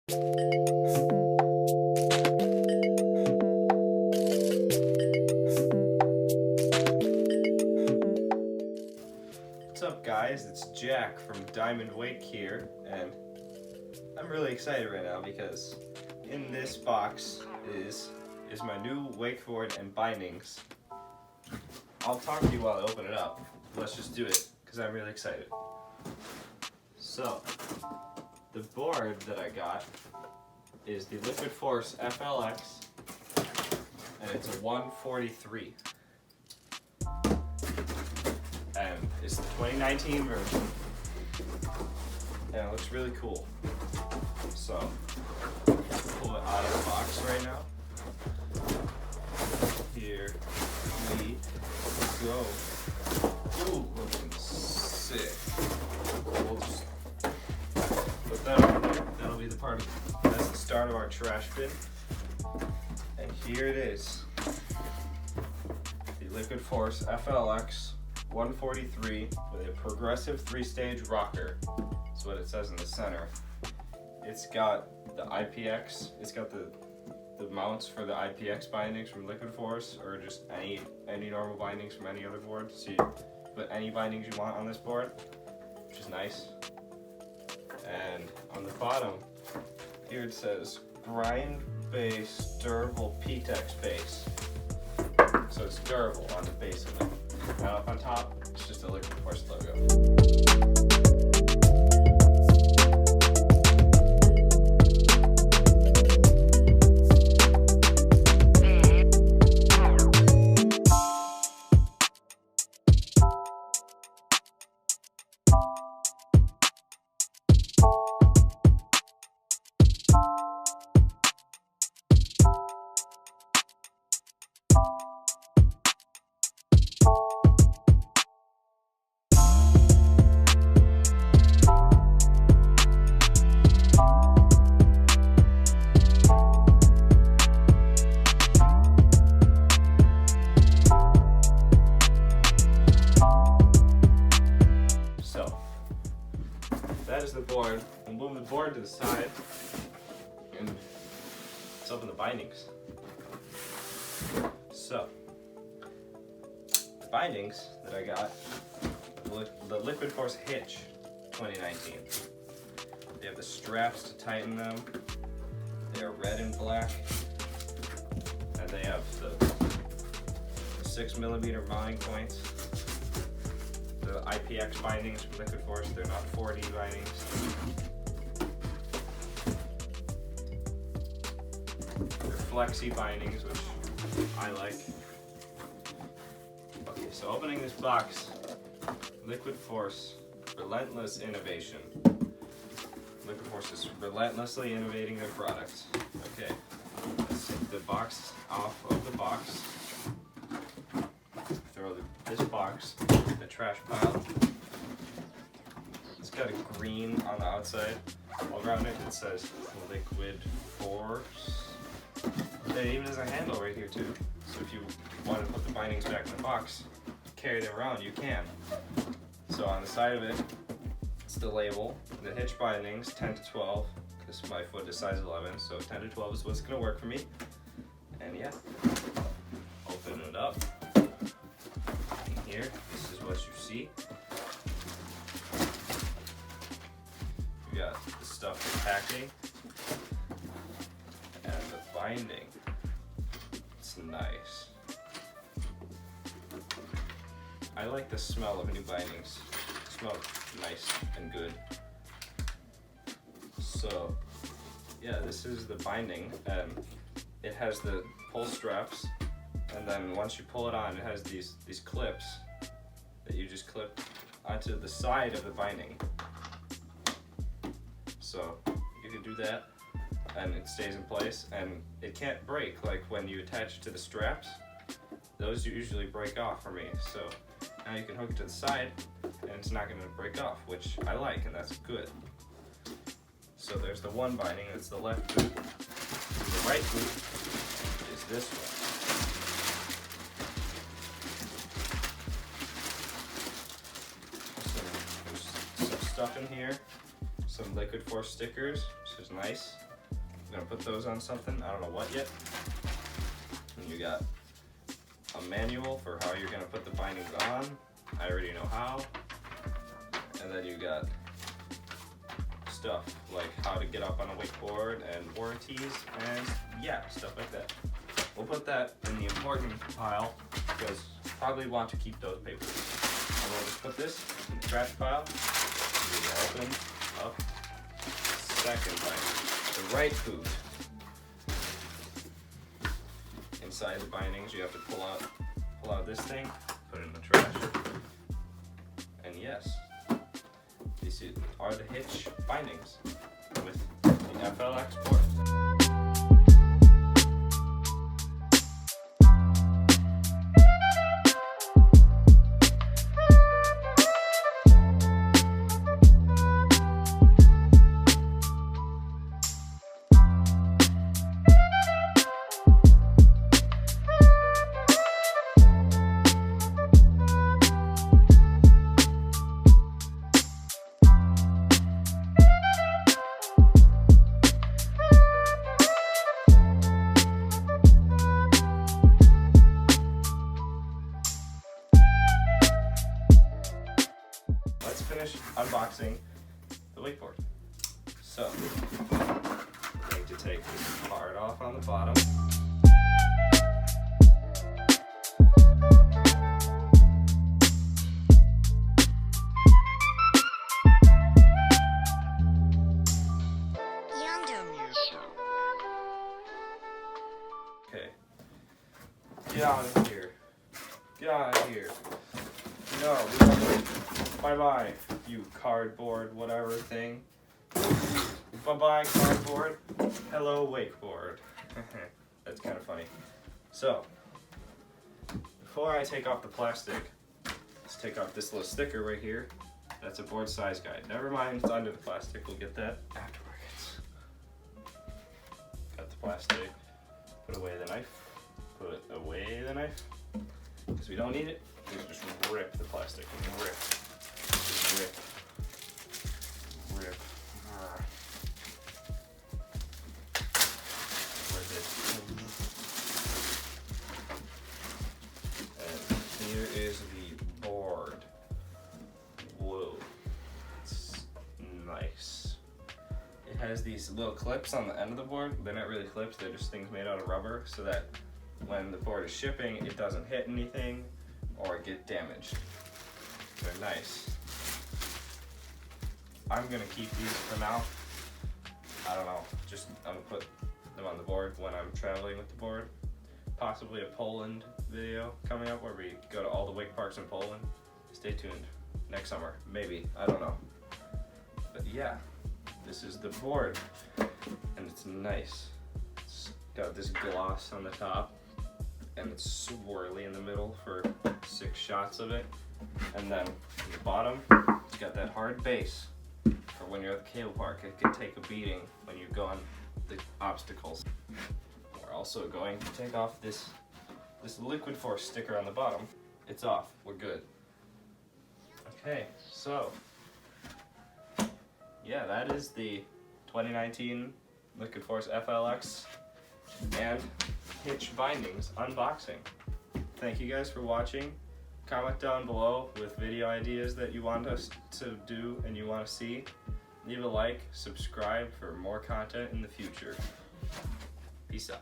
What's up guys, it's Jack from Diamond Wake here, and I'm really excited right now because in this box is my new wakeboard and bindings. I'll talk to you while I open it up. Let's just do it because I'm really excited. So, the board that I got is the Liquid Force FLX, and it's a 143. And it's the 2019 version, and it looks really cool. So, let's pull it out of the box right now. Here we go. Ooh, looking sick. We'll just put that on there. That'll be the part of, that's the start of our trash bin. And here it is. The Liquid Force FLX 143 with a progressive 3-stage rocker. That's what it says in the center. It's got the IPX, it's got the mounts for the IPX bindings from Liquid Force, or just any normal bindings from any other board. So you put any bindings you want on this board, which is nice. And on the bottom, here it says grind base durable PTEX base. So it's durable on the base of it. And up on top, it's just a Liquid Force logo. That is the board. We'll move the board to the side, and it's up in the bindings. So, the bindings that I got, the Liquid Force Hitch 2019. They have the straps to tighten them. They are red and black, and they have the 6mm mounting points. The IPX bindings from Liquid Force, they're not 4D bindings. They're flexi bindings, which I like. Okay, so opening this box, Liquid Force, relentless innovation. Liquid Force is relentlessly innovating their products. Okay, let's take the box off of the box. Throw this box in the trash pile. It's got a green on the outside. All around it, it says Liquid Force. It even has a handle right here too. So if you want to put the bindings back in the box, carry them around, you can. So on the side of it, it's the label. The hitch bindings, 10 to 12. Because my foot is size 11, so 10 to 12 is what's going to work for me. And yeah, open it up. Here, this is what you see. You got the stuff for packing and the binding. It's nice. I like the smell of new bindings. They smell nice and good. So, yeah, this is the binding. It has the pull straps. And then once you pull it on, it has these clips that you just clip onto the side of the binding. So you can do that, and it stays in place, and it can't break like when you attach it to the straps. Those usually break off for me. So now you can hook it to the side, and it's not going to break off, which I like, and that's good. So there's the one binding, that's the left boot. The right boot is this one. There's some stuff in here, some Liquid Force stickers, which is nice. I'm gonna put those on something, I don't know what yet. And you got a manual for how you're gonna put the bindings on. I already know how. And then you got stuff like how to get up on a wakeboard and warranties and yeah, stuff like that. We'll put that in the important pile because probably want to keep those papers. And we'll just put this in the trash pile. We open up second binder, the right boot. Inside the bindings, you have to pull out this thing, put it in the trash. And yes, these are the Hitch bindings with the FLX board. Let's finish unboxing the wakeboard. So, I'm going to take this part off on the bottom. Okay. Get out of here. Get out of here. No, we don't. Bye-bye, you cardboard whatever thing. Bye-bye, cardboard. Hello, wakeboard. That's kind of funny. So, before I take off the plastic, let's take off this little sticker right here. That's a board size guide. Never mind, it's under the plastic. We'll get that afterwards. Got the plastic. Put away the knife. Put away the knife. Because we don't need it. We just rip the plastic. Rip. Rip. Rip. Rip it. And here is the board. Whoa. It's nice. It has these little clips on the end of the board. They're not really clips, they're just things made out of rubber so that when the board is shipping, it doesn't hit anything or get damaged. They're nice. I'm gonna keep these for now. I don't know, I'm gonna put them on the board when I'm traveling with the board. Possibly a Poland video coming up where we go to all the wake parks in Poland. Stay tuned. Next summer, maybe, I don't know. But yeah, this is the board and it's nice. It's got this gloss on the top and it's swirly in the middle for 6 shots of it. And then in the bottom, it's got that hard base for when you're at the cable park. It can take a beating when you go on the obstacles. We're also going to take off this liquid force sticker on the bottom. It's off, we're good. Okay, so yeah, that is the 2019 Liquid Force FLX and Hitch bindings unboxing. Thank you guys for watching. Comment down below with video ideas that you want us to do and you want to see. Leave a like, subscribe for more content in the future. Peace out.